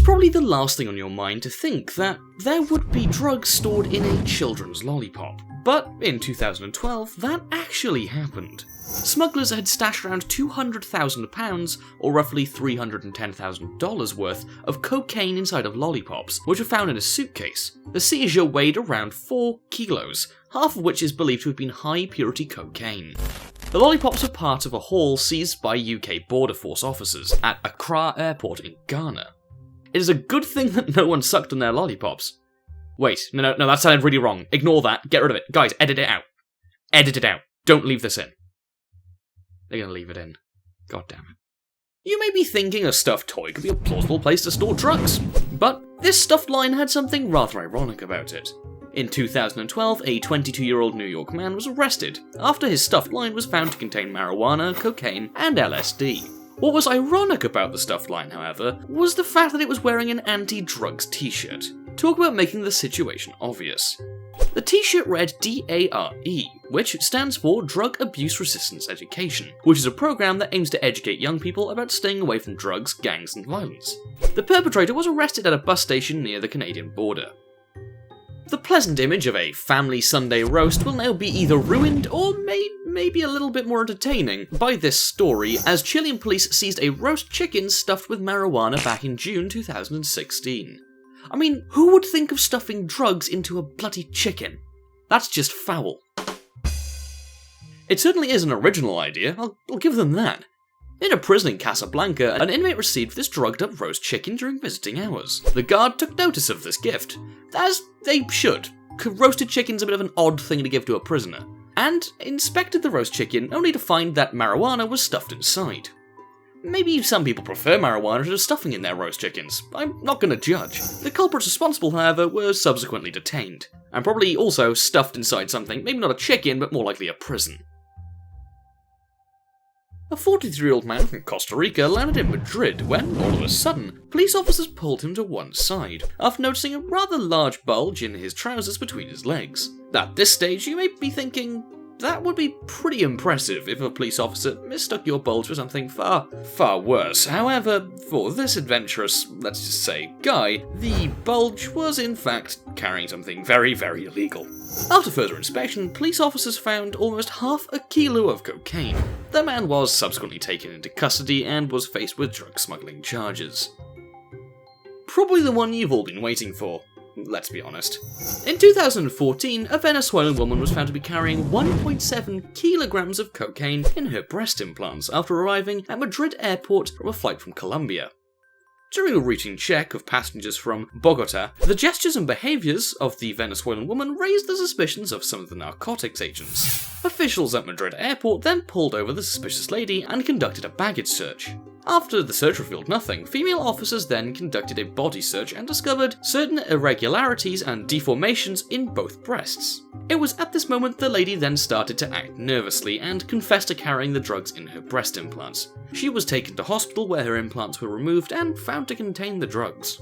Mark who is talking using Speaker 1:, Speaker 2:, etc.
Speaker 1: It's probably the last thing on your mind to think that there would be drugs stored in a children's lollipop. But in 2012, that actually happened. Smugglers had stashed around £200,000, or roughly $310,000 worth, of cocaine inside of lollipops, which were found in a suitcase. The seizure weighed around 4 kilos, half of which is believed to have been high-purity cocaine. The lollipops were part of a haul seized by UK Border Force officers at Accra Airport in Ghana. It is a good thing that no one sucked on their lollipops. Wait, no, that sounded really wrong. Ignore that, get rid of it. Guys, edit it out. Edit it out. Don't leave this in. They're gonna leave it in. God damn it. You may be thinking a stuffed toy could be a plausible place to store drugs, but this stuffed line had something rather ironic about it. In 2012, a 22-year-old New York man was arrested after his stuffed line was found to contain marijuana, cocaine, and LSD. What was ironic about the stuffed line, however, was the fact that it was wearing an anti-drugs t-shirt. Talk about making the situation obvious. The t-shirt read DARE, which stands for Drug Abuse Resistance Education, which is a program that aims to educate young people about staying away from drugs, gangs, and violence. The perpetrator was arrested at a bus station near the Canadian border. The pleasant image of a family Sunday roast will now be either ruined or maybe a little bit more entertaining by this story, as Chilean police seized a roast chicken stuffed with marijuana back in June 2016. I mean, who would think of stuffing drugs into a bloody chicken? That's just foul. It certainly is an original idea, I'll give them that. In a prison in Casablanca, an inmate received this drugged-up roast chicken during visiting hours. The guard took notice of this gift, as they should. Roasted chicken's a bit of an odd thing to give to a prisoner, and inspected the roast chicken only to find that marijuana was stuffed inside. Maybe some people prefer marijuana to stuffing in their roast chickens. I'm not going to judge. The culprits responsible, however, were subsequently detained, and probably also stuffed inside something, maybe not a chicken, but more likely a prison. A 43-year-old man from Costa Rica landed in Madrid when, all of a sudden, police officers pulled him to one side, after noticing a rather large bulge in his trousers between his legs. At this stage, you may be thinking, that would be pretty impressive if a police officer mistook your bulge for something far worse. However, for this adventurous, let's just say, guy, the bulge was in fact carrying something very, very illegal. After further inspection, police officers found almost half a kilo of cocaine. The man was subsequently taken into custody and was faced with drug smuggling charges. Probably the one you've all been waiting for. Let's be honest. In 2014, a Venezuelan woman was found to be carrying 1.7 kilograms of cocaine in her breast implants after arriving at Madrid airport from a flight from Colombia. During a routine check of passengers from Bogota, the gestures and behaviours of the Venezuelan woman raised the suspicions of some of the narcotics agents. Officials at Madrid airport then pulled over the suspicious lady and conducted a baggage search. After the search revealed nothing, female officers then conducted a body search and discovered certain irregularities and deformations in both breasts. It was at this moment the lady then started to act nervously and confessed to carrying the drugs in her breast implants. She was taken to hospital where her implants were removed and found to contain the drugs.